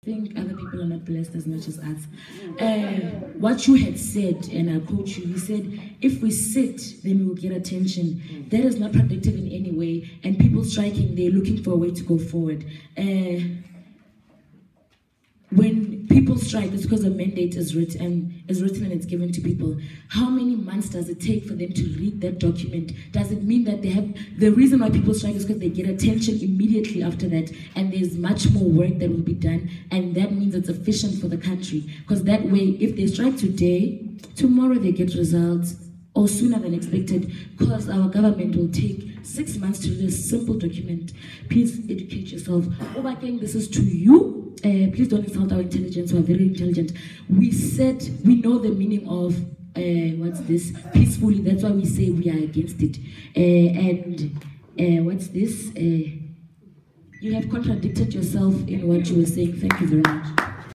Think other people are not blessed as much as us. What you had said, and I quote you, you said, if we sit, then we will get attention. That is not productive in any way, and people striking, they're looking for a way to go forward. When people strike, it's because a mandate is written and it's given to people. How many months does it take for them to read that document? Does it mean that they have, the reason why people strike is because they get attention immediately after that, and there's much more work that will be done, and that means it's efficient for the country. Because that way, if they strike today, tomorrow they get results, or sooner than expected, because our government will take 6 months to read a simple document. Please educate yourself. Obakeng, this is to you. Please don't insult our intelligence. We are very intelligent. We know the meaning of what's this? Peacefully. That's why we say we are against it. What's this? You have contradicted yourself in what you were saying. Thank you very much.